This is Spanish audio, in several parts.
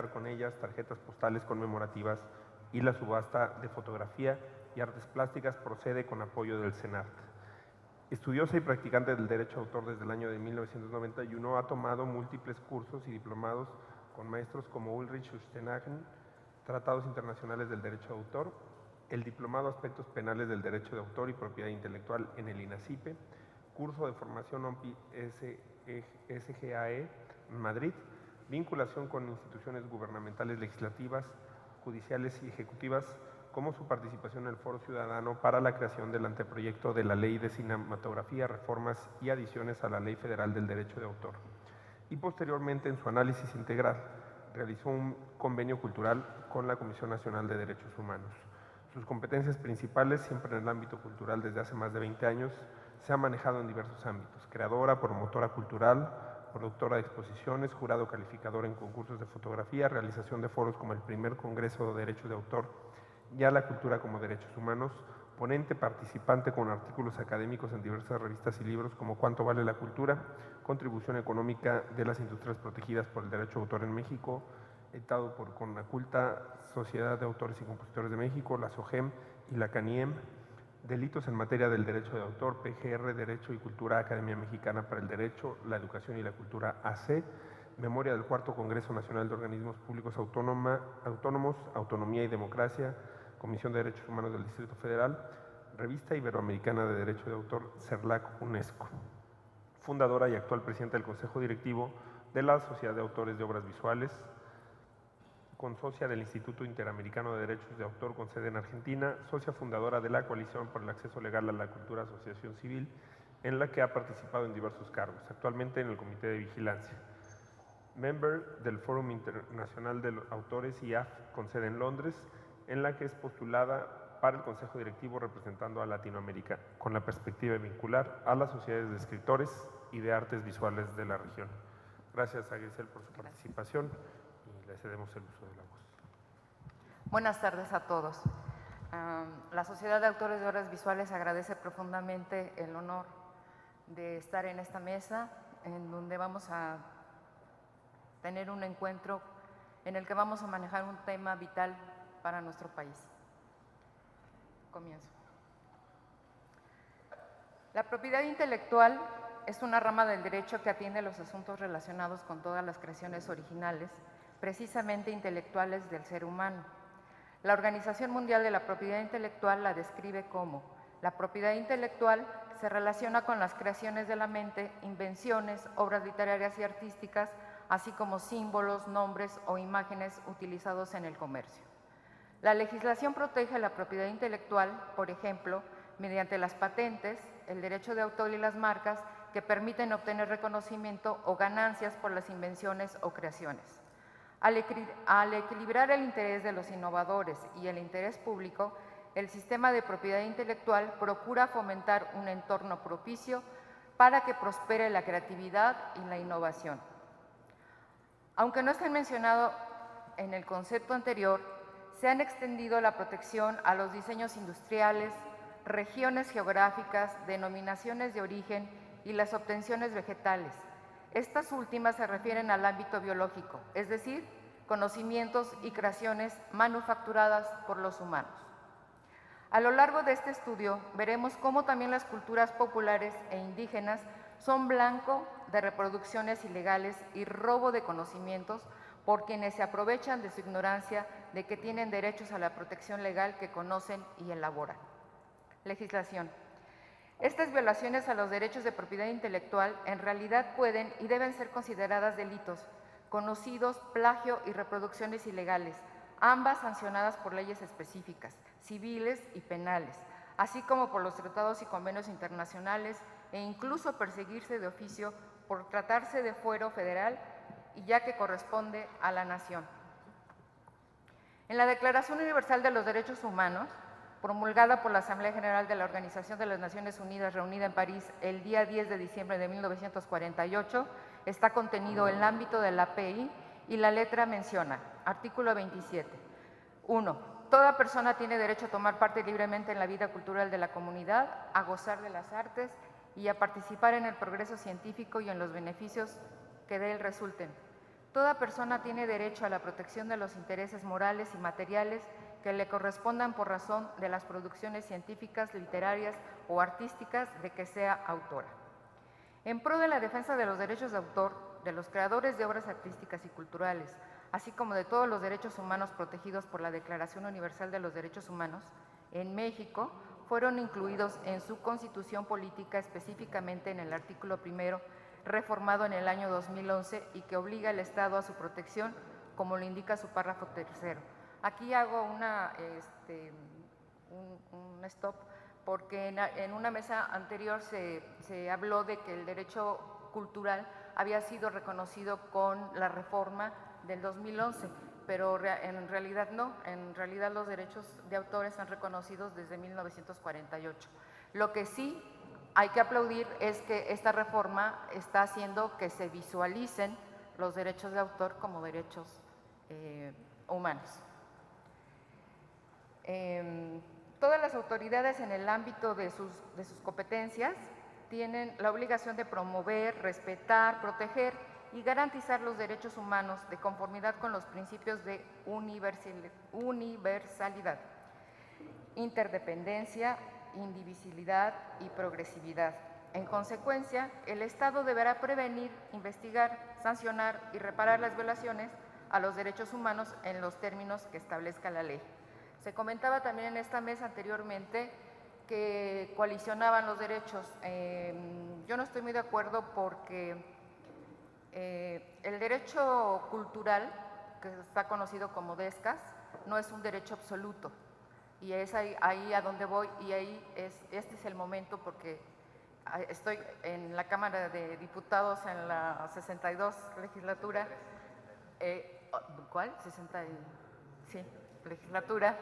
con ellas tarjetas postales conmemorativas y la subasta de fotografía y artes plásticas procede con apoyo del CENART. Estudiosa y practicante del derecho de autor desde el año de 1991, ha tomado múltiples cursos y diplomados con maestros como Ulrich Ustenhagen, Tratados Internacionales del Derecho de Autor, el Diplomado Aspectos Penales del Derecho de Autor y Propiedad Intelectual en el INACIPE, curso de formación OMPI SGAE en Madrid, vinculación con instituciones gubernamentales legislativas, judiciales y ejecutivas, como su participación en el Foro Ciudadano para la creación del anteproyecto de la Ley de Cinematografía, reformas y adiciones a la Ley Federal del Derecho de Autor. Y posteriormente, en su análisis integral, realizó un convenio cultural con la Comisión Nacional de Derechos Humanos. Sus competencias principales, siempre en el ámbito cultural desde hace más de 20 años, se han manejado en diversos ámbitos: creadora, promotora cultural, productora de exposiciones, jurado calificador en concursos de fotografía, realización de foros como el primer Congreso de Derechos de Autor y a la Cultura como Derechos Humanos, ponente participante con artículos académicos en diversas revistas y libros como Cuánto vale la cultura, contribución económica de las industrias protegidas por el derecho de autor en México, editado por Conaculta, Sociedad de Autores y Compositores de México, la SOGEM y la CANIEM, Delitos en materia del derecho de autor, PGR, Derecho y Cultura, Academia Mexicana para el Derecho, la Educación y la Cultura AC, Memoria del Cuarto Congreso Nacional de Organismos Públicos Autónomos, Autonomía y Democracia, Comisión de Derechos Humanos del Distrito Federal, Revista Iberoamericana de Derecho de Autor, CERLAC UNESCO. Fundadora y actual presidenta del Consejo Directivo de la Sociedad de Autores de Obras Visuales, consocia del Instituto Interamericano de Derechos de Autor con sede en Argentina, socia fundadora de la Coalición por el Acceso Legal a la Cultura Asociación Civil, en la que ha participado en diversos cargos, actualmente en el Comité de Vigilancia. Member del Fórum Internacional de Autores IAF con sede en Londres, en la que es postulada para el Consejo Directivo representando a Latinoamérica, con la perspectiva de vincular a las sociedades de escritores y de artes visuales de la región. Gracias a Grisel por su participación. Le cedemos el uso de la voz. Buenas tardes a todos. La Sociedad de Autores de Obras Visuales agradece profundamente el honor de estar en esta mesa, en donde vamos a tener un encuentro en el que vamos a manejar un tema vital para nuestro país. Comienzo. La propiedad intelectual es una rama del derecho que atiende los asuntos relacionados con todas las creaciones originales, precisamente intelectuales del ser humano. La Organización Mundial de la Propiedad Intelectual la describe como: la propiedad intelectual se relaciona con las creaciones de la mente, invenciones, obras literarias y artísticas, así como símbolos, nombres o imágenes utilizados en el comercio. La legislación protege la propiedad intelectual, por ejemplo, mediante las patentes, el derecho de autor y las marcas que permiten obtener reconocimiento o ganancias por las invenciones o creaciones. Al equilibrar el interés de los innovadores y el interés público, el sistema de propiedad intelectual procura fomentar un entorno propicio para que prospere la creatividad y la innovación. Aunque no esté mencionado en el concepto anterior, se han extendido la protección a los diseños industriales, regiones geográficas, denominaciones de origen y las obtenciones vegetales. Estas últimas se refieren al ámbito biológico, es decir, conocimientos y creaciones manufacturadas por los humanos. A lo largo de este estudio veremos cómo también las culturas populares e indígenas son blanco de reproducciones ilegales y robo de conocimientos por quienes se aprovechan de su ignorancia de que tienen derechos a la protección legal que conocen y elaboran. Legislación. Estas violaciones a los derechos de propiedad intelectual en realidad pueden y deben ser consideradas delitos, conocidos plagio y reproducciones ilegales, ambas sancionadas por leyes específicas, civiles y penales, así como por los tratados y convenios internacionales, e incluso perseguirse de oficio por tratarse de fuero federal y ya que corresponde a la nación. En la Declaración Universal de los Derechos Humanos, promulgada por la Asamblea General de la Organización de las Naciones Unidas, reunida en París el día 10 de diciembre de 1948, está contenido el ámbito de la API y la letra menciona, artículo 27, 1. Toda persona tiene derecho a tomar parte libremente en la vida cultural de la comunidad, a gozar de las artes y a participar en el progreso científico y en los beneficios que de él resulten. Toda persona tiene derecho a la protección de los intereses morales y materiales que le correspondan por razón de las producciones científicas, literarias o artísticas de que sea autora. En pro de la defensa de los derechos de autor, de los creadores de obras artísticas y culturales, así como de todos los derechos humanos protegidos por la Declaración Universal de los Derechos Humanos, en México fueron incluidos en su Constitución Política, específicamente en el artículo 1, reformado en el año 2011 y que obliga al Estado a su protección, como lo indica su párrafo 3. Aquí hago un stop porque en una mesa anterior se habló de que el derecho cultural había sido reconocido con la reforma del 2011, pero en realidad no, en realidad los derechos de autor están reconocidos desde 1948. Lo que sí hay que aplaudir es que esta reforma está haciendo que se visualicen los derechos de autor como derechos humanos. Todas las autoridades en el ámbito de sus competencias tienen la obligación de promover, respetar, proteger y garantizar los derechos humanos de conformidad con los principios de universalidad, interdependencia, indivisibilidad y progresividad. En consecuencia, el Estado deberá prevenir, investigar, sancionar y reparar las violaciones a los derechos humanos en los términos que establezca la ley. Se comentaba también en esta mesa anteriormente que coalicionaban los derechos. Yo no estoy muy de acuerdo porque el derecho cultural, que está conocido como DESCAS, no es un derecho absoluto. Y es ahí a donde voy, y este es el momento porque estoy en la Cámara de Diputados en la 62 legislatura. ¿Cuál? 60, sí, legislatura.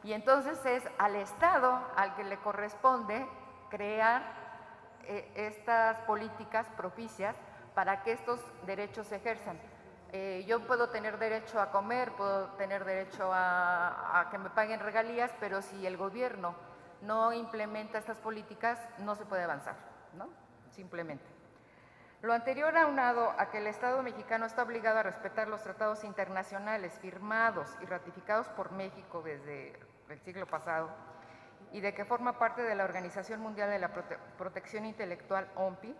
Y entonces es al Estado al que le corresponde crear estas políticas propicias para que estos derechos se ejerzan. Yo puedo tener derecho a comer, puedo tener derecho a que me paguen regalías, pero si el gobierno no implementa estas políticas, no se puede avanzar, ¿no? Simplemente. Lo anterior aunado a que el Estado mexicano está obligado a respetar los tratados internacionales firmados y ratificados por México desde el siglo pasado y de que forma parte de la Organización Mundial de la Protección Intelectual, OMPI,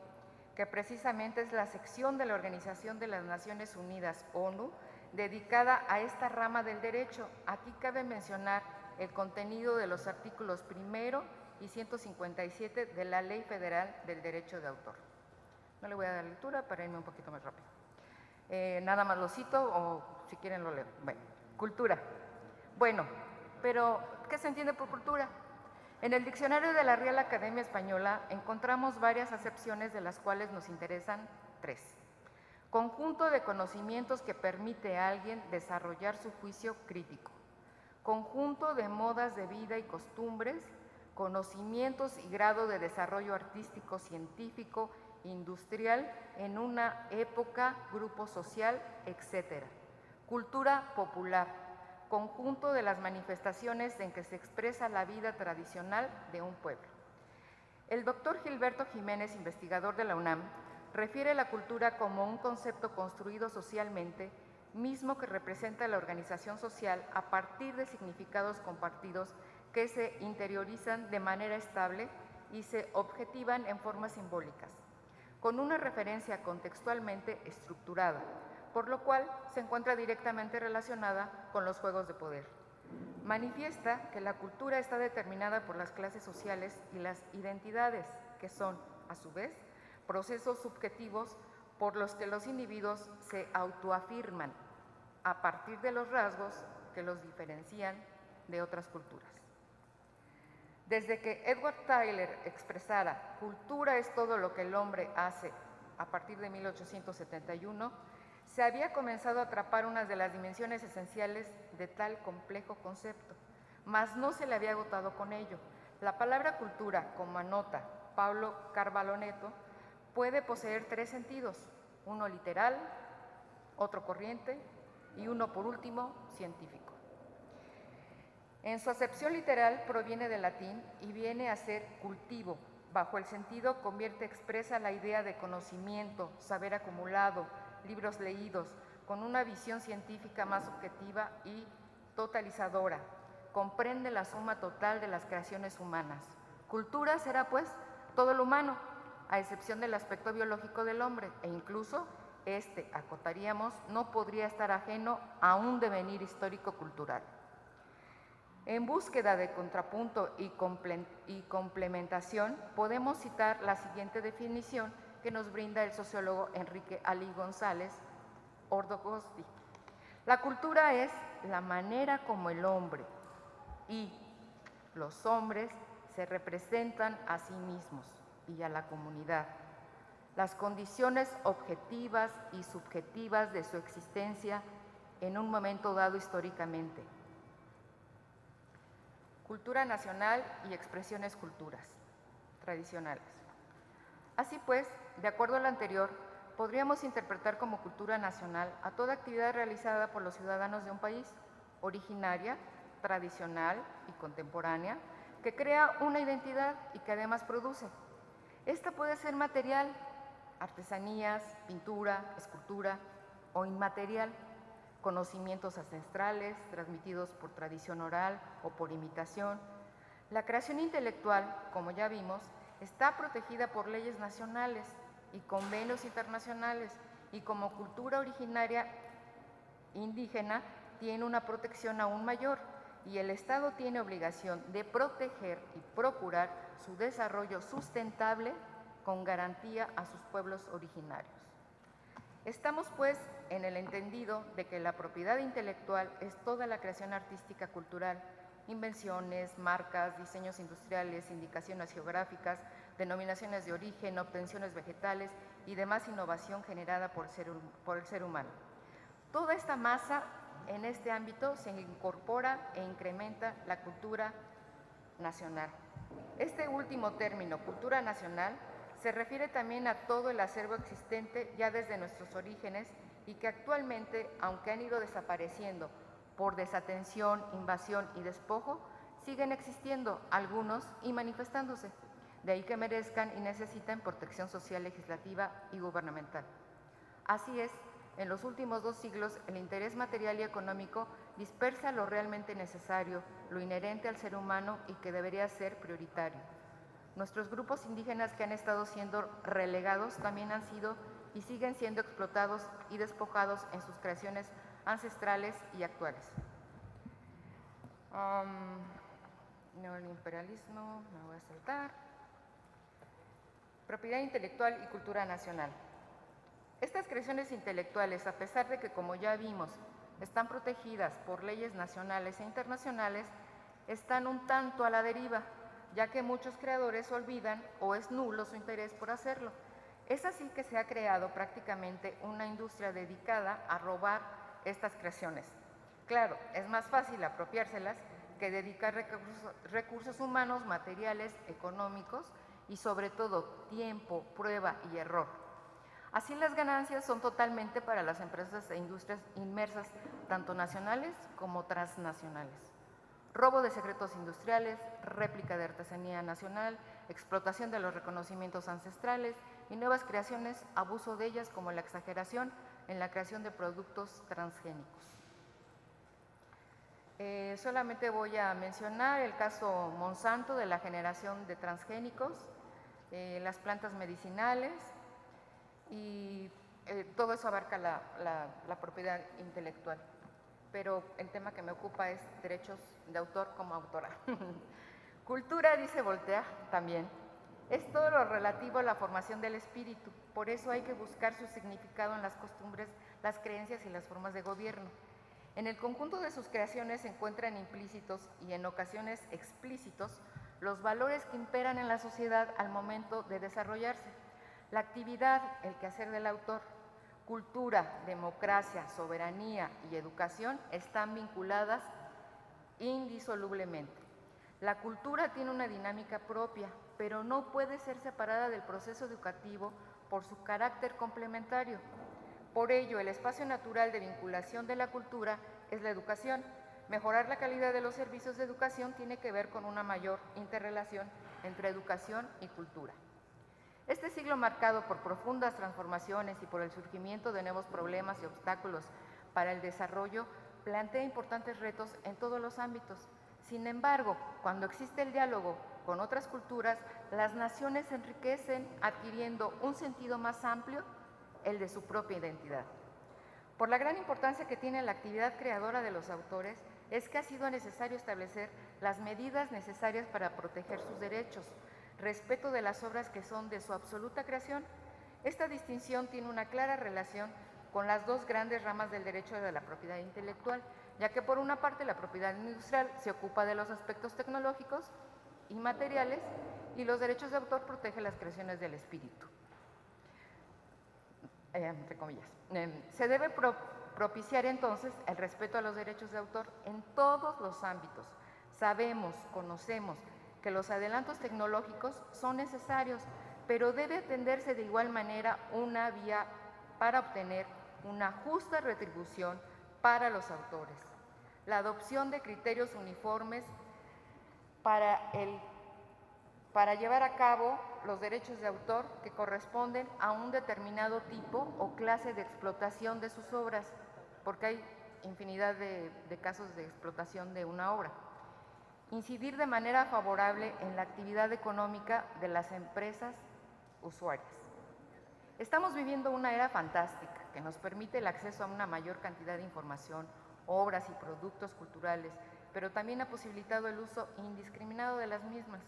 que precisamente es la sección de la Organización de las Naciones Unidas, ONU, dedicada a esta rama del derecho. Aquí cabe mencionar el contenido de los artículos 1 y 157 de la Ley Federal del Derecho de Autor. No le voy a dar lectura para irme un poquito más rápido. Nada más lo cito o si quieren lo leo. Bueno, cultura. Bueno, pero ¿qué se entiende por cultura? En el diccionario de la Real Academia Española encontramos varias acepciones de las cuales nos interesan 3. Conjunto de conocimientos que permite a alguien desarrollar su juicio crítico. Conjunto de modas de vida y costumbres, conocimientos y grado de desarrollo artístico, científico, industrial en una época, grupo social, etc. Cultura popular, conjunto de las manifestaciones en que se expresa la vida tradicional de un pueblo. El doctor Gilberto Jiménez, investigador de la UNAM, refiere la cultura como un concepto construido socialmente, mismo que representa la organización social a partir de significados compartidos que se interiorizan de manera estable y se objetivan en formas simbólicas, con una referencia contextualmente estructurada, por lo cual se encuentra directamente relacionada con los juegos de poder. Manifiesta que la cultura está determinada por las clases sociales y las identidades, que son, a su vez, procesos subjetivos por los que los individuos se autoafirman a partir de los rasgos que los diferencian de otras culturas. Desde que Edward Tyler expresara «cultura es todo lo que el hombre hace» a partir de 1871, se había comenzado a atrapar una de las dimensiones esenciales de tal complejo concepto, mas no se le había agotado con ello. La palabra cultura, como anota Pablo Carvalho Neto, puede poseer 3 sentidos, uno literal, otro corriente y uno, por último, científico. En su acepción literal proviene del latín y viene a ser cultivo. Bajo el sentido expresa la idea de conocimiento, saber acumulado, libros leídos, con una visión científica más objetiva y totalizadora. Comprende la suma total de las creaciones humanas. Cultura será, pues, todo lo humano, a excepción del aspecto biológico del hombre, e incluso acotaríamos, no podría estar ajeno a un devenir histórico-cultural. En búsqueda de contrapunto y complementación, podemos citar la siguiente definición que nos brinda el sociólogo Enrique Ali González Ordogosti. La cultura es la manera como el hombre y los hombres se representan a sí mismos y a la comunidad, las condiciones objetivas y subjetivas de su existencia en un momento dado históricamente. Cultura nacional y expresiones culturas tradicionales. Así pues, de acuerdo a lo anterior, podríamos interpretar como cultura nacional a toda actividad realizada por los ciudadanos de un país, originaria, tradicional y contemporánea, que crea una identidad y que además produce. Esta puede ser material, artesanías, pintura, escultura, o inmaterial, conocimientos ancestrales transmitidos por tradición oral o por imitación. La creación intelectual, como ya vimos, está protegida por leyes nacionales y convenios internacionales, y como cultura originaria indígena tiene una protección aún mayor, y el Estado tiene obligación de proteger y procurar su desarrollo sustentable con garantía a sus pueblos originarios. Estamos, pues, en el entendido de que la propiedad intelectual es toda la creación artística cultural, invenciones, marcas, diseños industriales, indicaciones geográficas, denominaciones de origen, obtenciones vegetales y demás innovación generada por el ser humano. Toda esta masa en este ámbito se incorpora e incrementa la cultura nacional. Este último término, cultura nacional, se refiere también a todo el acervo existente ya desde nuestros orígenes y que actualmente, aunque han ido desapareciendo por desatención, invasión y despojo, siguen existiendo algunos y manifestándose. De ahí que merezcan y necesitan protección social, legislativa y gubernamental. Así es, en los últimos 2 siglos, el interés material y económico dispersa lo realmente necesario, lo inherente al ser humano y que debería ser prioritario. Nuestros grupos indígenas que han estado siendo relegados también han sido y siguen siendo explotados y despojados en sus creaciones ancestrales y actuales. Neoliberalismo, me voy a saltar. Propiedad intelectual y cultura nacional. Estas creaciones intelectuales, a pesar de que, como ya vimos, están protegidas por leyes nacionales e internacionales, están un tanto a la deriva, ya que muchos creadores olvidan o es nulo su interés por hacerlo. Es así que se ha creado prácticamente una industria dedicada a robar estas creaciones. Claro, es más fácil apropiárselas que dedicar recursos humanos, materiales, económicos y sobre todo tiempo, prueba y error. Así las ganancias son totalmente para las empresas e industrias inmersas, tanto nacionales como transnacionales. Robo de secretos industriales, réplica de artesanía nacional, explotación de los reconocimientos ancestrales y nuevas creaciones, abuso de ellas como la exageración en la creación de productos transgénicos. Solamente voy a mencionar el caso Monsanto de la generación de transgénicos, las plantas medicinales y todo eso abarca la propiedad intelectual. Pero el tema que me ocupa es derechos de autor como autora. Cultura, dice Voltaire también, es todo lo relativo a la formación del espíritu. Por eso hay que buscar su significado en las costumbres, las creencias y las formas de gobierno. En el conjunto de sus creaciones se encuentran implícitos y en ocasiones explícitos los valores que imperan en la sociedad al momento de desarrollarse. La actividad, el quehacer del autor, cultura, democracia, soberanía y educación están vinculadas indisolublemente. La cultura tiene una dinámica propia, pero no puede ser separada del proceso educativo por su carácter complementario. Por ello, el espacio natural de vinculación de la cultura es la educación. Mejorar la calidad de los servicios de educación tiene que ver con una mayor interrelación entre educación y cultura. Este siglo, marcado por profundas transformaciones y por el surgimiento de nuevos problemas y obstáculos para el desarrollo, plantea importantes retos en todos los ámbitos. Sin embargo, cuando existe el diálogo con otras culturas, las naciones se enriquecen adquiriendo un sentido más amplio, el de su propia identidad. Por la gran importancia que tiene la actividad creadora de los autores, es que ha sido necesario establecer las medidas necesarias para proteger sus derechos, respeto de las obras que son de su absoluta creación. Esta distinción tiene una clara relación con las dos grandes ramas del derecho de la propiedad intelectual, ya que por una parte la propiedad industrial se ocupa de los aspectos tecnológicos y materiales, y los derechos de autor protegen las creaciones del espíritu. Entre comillas. Se debe propiciar entonces el respeto a los derechos de autor en todos los ámbitos. Sabemos, conocemos que los adelantos tecnológicos son necesarios, pero debe atenderse de igual manera una vía para obtener una justa retribución para los autores. La adopción de criterios uniformes para llevar a cabo los derechos de autor que corresponden a un determinado tipo o clase de explotación de sus obras, porque hay infinidad de casos de explotación de una obra. Incidir de manera favorable en la actividad económica de las empresas usuarias. Estamos viviendo una era fantástica que nos permite el acceso a una mayor cantidad de información, obras y productos culturales, pero también ha posibilitado el uso indiscriminado de las mismas.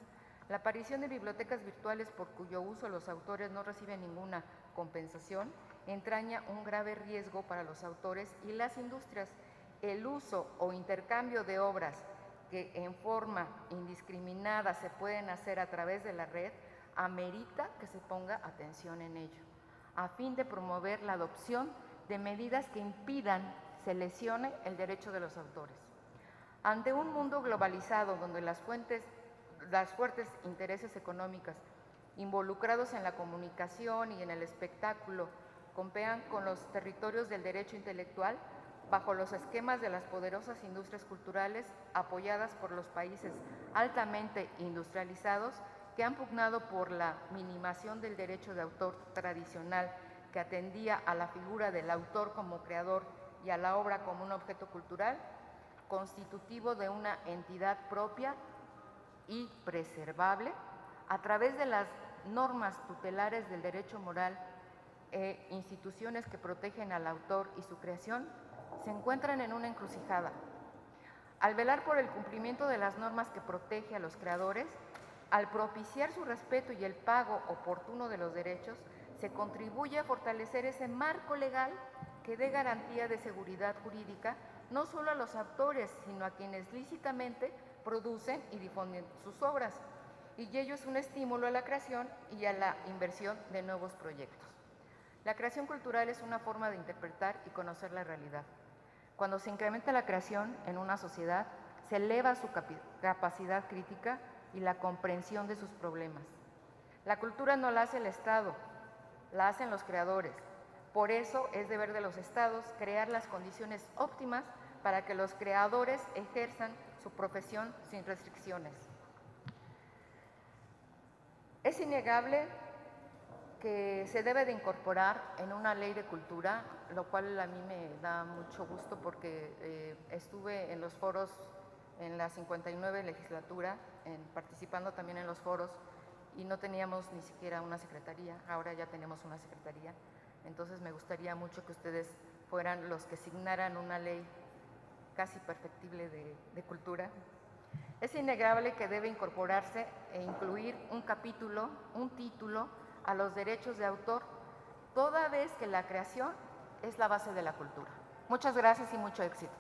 La aparición de bibliotecas virtuales por cuyo uso los autores no reciben ninguna compensación entraña un grave riesgo para los autores y las industrias. El uso o intercambio de obras que en forma indiscriminada se pueden hacer a través de la red amerita que se ponga atención en ello, a fin de promover la adopción de medidas que impidan se lesione el derecho de los autores. Ante un mundo globalizado donde las fuertes intereses económicos involucrados en la comunicación y en el espectáculo compean con los territorios del derecho intelectual bajo los esquemas de las poderosas industrias culturales apoyadas por los países altamente industrializados que han pugnado por la minimación del derecho de autor tradicional que atendía a la figura del autor como creador y a la obra como un objeto cultural, constitutivo de una entidad propia y preservable, a través de las normas tutelares del derecho moral e instituciones que protegen al autor y su creación, se encuentran en una encrucijada. Al velar por el cumplimiento de las normas que protege a los creadores, al propiciar su respeto y el pago oportuno de los derechos, se contribuye a fortalecer ese marco legal que dé garantía de seguridad jurídica no solo a los autores, sino a quienes lícitamente producen y difunden sus obras, y ello es un estímulo a la creación y a la inversión de nuevos proyectos. La creación cultural es una forma de interpretar y conocer la realidad. Cuando se incrementa la creación en una sociedad, se eleva su capacidad crítica y la comprensión de sus problemas. La cultura no la hace el Estado, la hacen los creadores. Por eso es deber de los Estados crear las condiciones óptimas para que los creadores ejerzan su profesión sin restricciones. Es innegable que se debe de incorporar en una ley de cultura, lo cual a mí me da mucho gusto porque estuve en los foros en la 59 legislatura, participando también en los foros, y no teníamos ni siquiera una secretaría, ahora ya tenemos una secretaría. Entonces me gustaría mucho que ustedes fueran los que signaran una ley casi perfectible de cultura. Es innegable que debe incorporarse e incluir un capítulo, un título a los derechos de autor, toda vez que la creación es la base de la cultura. Muchas gracias y mucho éxito.